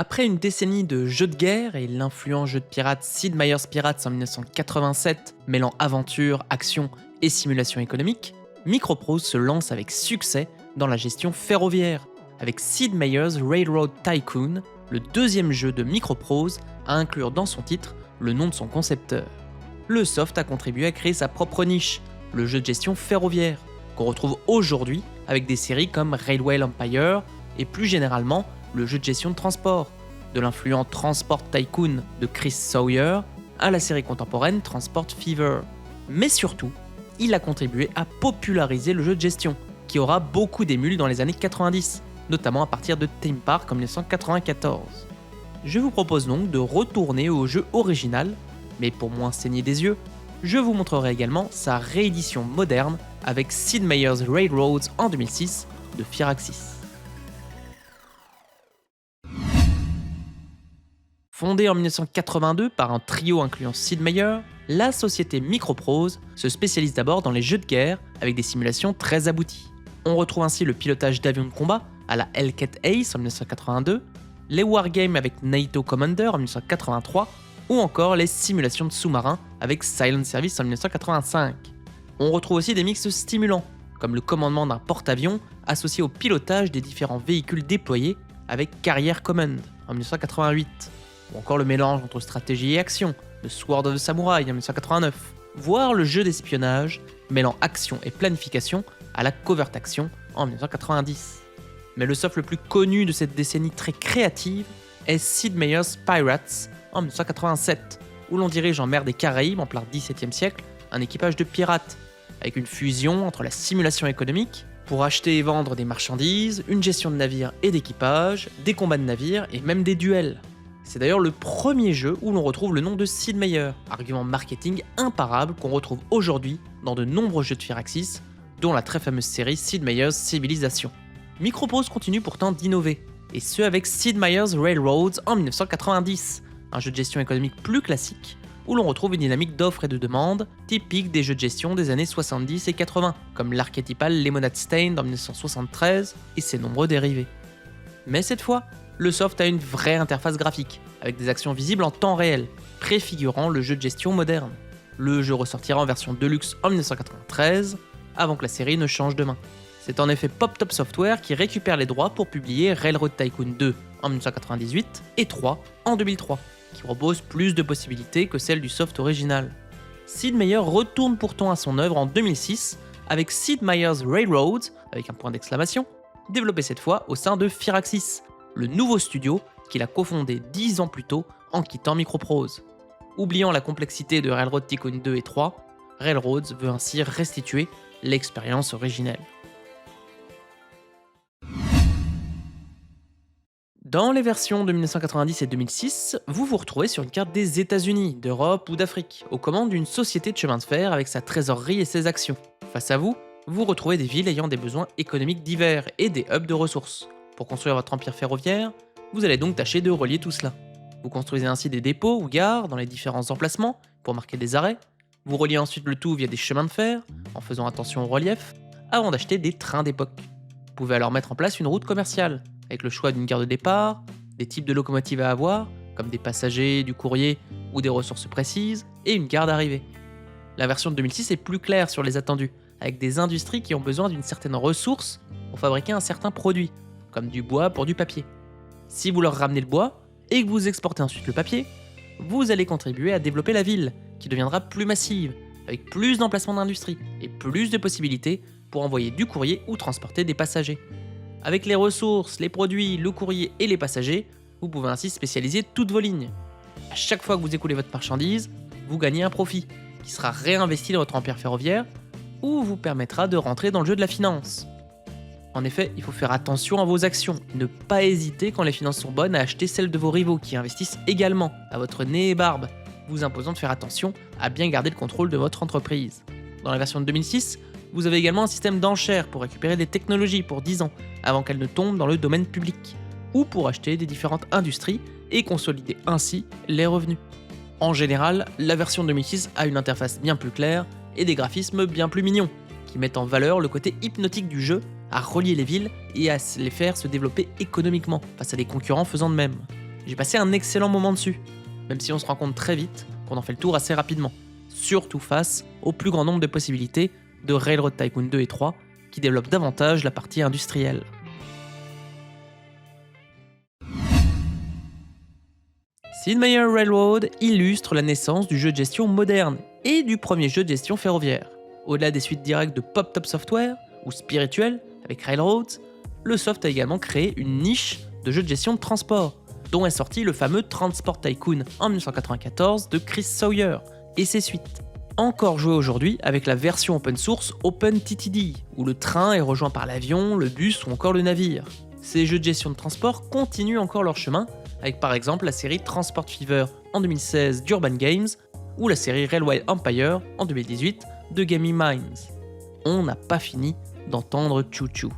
Après une décennie de jeux de guerre et l'influent jeu de pirates Sid Meier's Pirates en 1987, mêlant aventure, action et simulation économique, Microprose se lance avec succès dans la gestion ferroviaire, avec Sid Meier's Railroad Tycoon, le deuxième jeu de Microprose à inclure dans son titre le nom de son concepteur. Le soft a contribué à créer sa propre niche, le jeu de gestion ferroviaire, qu'on retrouve aujourd'hui avec des séries comme Railway Empire et plus généralement le jeu de gestion de transport, de l'influent Transport Tycoon de Chris Sawyer à la série contemporaine Transport Fever. Mais surtout, il a contribué à populariser le jeu de gestion, qui aura beaucoup d'émules dans les années 90, notamment à partir de Theme Park en 1994. Je vous propose donc de retourner au jeu original, mais pour moins saigner des yeux, je vous montrerai également sa réédition moderne avec Sid Meier's Railroads en 2006 de Firaxis. Fondée en 1982 par un trio incluant Sid Meier, la société Microprose se spécialise d'abord dans les jeux de guerre avec des simulations très abouties. On retrouve ainsi le pilotage d'avions de combat à la Hellcat Ace en 1982, les wargames avec NATO Commander en 1983 ou encore les simulations de sous-marins avec Silent Service en 1985. On retrouve aussi des mix stimulants, comme le commandement d'un porte-avions associé au pilotage des différents véhicules déployés avec Carrier Command en 1988, ou encore le mélange entre stratégie et action de Sword of the Samurai en 1989, voire le jeu d'espionnage mêlant action et planification à la covert action en 1990. Mais le soft le plus connu de cette décennie très créative est Sid Meier's Pirates en 1987, où l'on dirige en mer des Caraïbes en plein XVIIe siècle un équipage de pirates, avec une fusion entre la simulation économique pour acheter et vendre des marchandises, une gestion de navires et d'équipage, des combats de navires et même des duels. C'est d'ailleurs le premier jeu où l'on retrouve le nom de Sid Meier, argument marketing imparable qu'on retrouve aujourd'hui dans de nombreux jeux de Firaxis, dont la très fameuse série Sid Meier's Civilization. Microprose continue pourtant d'innover, et ce avec Sid Meier's Railroads en 1990, un jeu de gestion économique plus classique, où l'on retrouve une dynamique d'offres et de demandes typique des jeux de gestion des années 70 et 80, comme l'archétypal Lemonade Stain en 1973 et ses nombreux dérivés. Mais cette fois, le soft a une vraie interface graphique, avec des actions visibles en temps réel, préfigurant le jeu de gestion moderne. Le jeu ressortira en version Deluxe en 1993, avant que la série ne change de main. C'est en effet PopTop Software qui récupère les droits pour publier Railroad Tycoon 2 en 1998 et 3 en 2003, qui propose plus de possibilités que celles du soft original. Sid Meier retourne pourtant à son œuvre en 2006 avec Sid Meier's Railroads, avec un point d'exclamation, développé cette fois au sein de Firaxis, le nouveau studio qu'il a cofondé 10 ans plus tôt en quittant Microprose. Oubliant la complexité de Railroad Tycoon 2 et 3, Railroads veut ainsi restituer l'expérience originelle. Dans les versions de 1990 et 2006, vous vous retrouvez sur une carte des États-Unis, d'Europe ou d'Afrique, aux commandes d'une société de chemin de fer avec sa trésorerie et ses actions. Face à vous, vous retrouvez des villes ayant des besoins économiques divers et des hubs de ressources. Pour construire votre empire ferroviaire, vous allez donc tâcher de relier tout cela. Vous construisez ainsi des dépôts ou gares dans les différents emplacements pour marquer des arrêts. Vous reliez ensuite le tout via des chemins de fer, en faisant attention au relief, avant d'acheter des trains d'époque. Vous pouvez alors mettre en place une route commerciale, avec le choix d'une gare de départ, des types de locomotives à avoir, comme des passagers, du courrier ou des ressources précises, et une gare d'arrivée. La version de 2006 est plus claire sur les attendus, avec des industries qui ont besoin d'une certaine ressource pour fabriquer un certain produit, comme du bois pour du papier. Si vous leur ramenez le bois, et que vous exportez ensuite le papier, vous allez contribuer à développer la ville, qui deviendra plus massive, avec plus d'emplacements d'industrie et plus de possibilités pour envoyer du courrier ou transporter des passagers. Avec les ressources, les produits, le courrier et les passagers, vous pouvez ainsi spécialiser toutes vos lignes. À chaque fois que vous écoulez votre marchandise, vous gagnez un profit, qui sera réinvesti dans votre empire ferroviaire, ou vous permettra de rentrer dans le jeu de la finance. En effet, il faut faire attention à vos actions, ne pas hésiter quand les finances sont bonnes à acheter celles de vos rivaux qui investissent également, à votre nez et barbe, vous imposant de faire attention à bien garder le contrôle de votre entreprise. Dans la version de 2006, vous avez également un système d'enchères pour récupérer des technologies pour 10 ans, avant qu'elles ne tombent dans le domaine public, ou pour acheter des différentes industries et consolider ainsi les revenus. En général, la version 2006 a une interface bien plus claire et des graphismes bien plus mignons, qui mettent en valeur le côté hypnotique du jeu à relier les villes et à les faire se développer économiquement face à des concurrents faisant de même. J'ai passé un excellent moment dessus, même si on se rend compte très vite qu'on en fait le tour assez rapidement, surtout face au plus grand nombre de possibilités de Railroad Tycoon 2 et 3 qui développent davantage la partie industrielle. Sid Meier Railroad illustre la naissance du jeu de gestion moderne et du premier jeu de gestion ferroviaire. Au-delà des suites directes de Pop Top Software ou Spirituel avec Railroads, le soft a également créé une niche de jeux de gestion de transport, dont est sorti le fameux Transport Tycoon en 1994 de Chris Sawyer et ses suites. Encore joué aujourd'hui avec la version open source OpenTTD, où le train est rejoint par l'avion, le bus ou encore le navire. Ces jeux de gestion de transport continuent encore leur chemin, avec par exemple la série Transport Fever en 2016 d'Urban Games, ou la série Railway Empire en 2018 de Gaming Minds. On n'a pas fini d'entendre Choo Choo.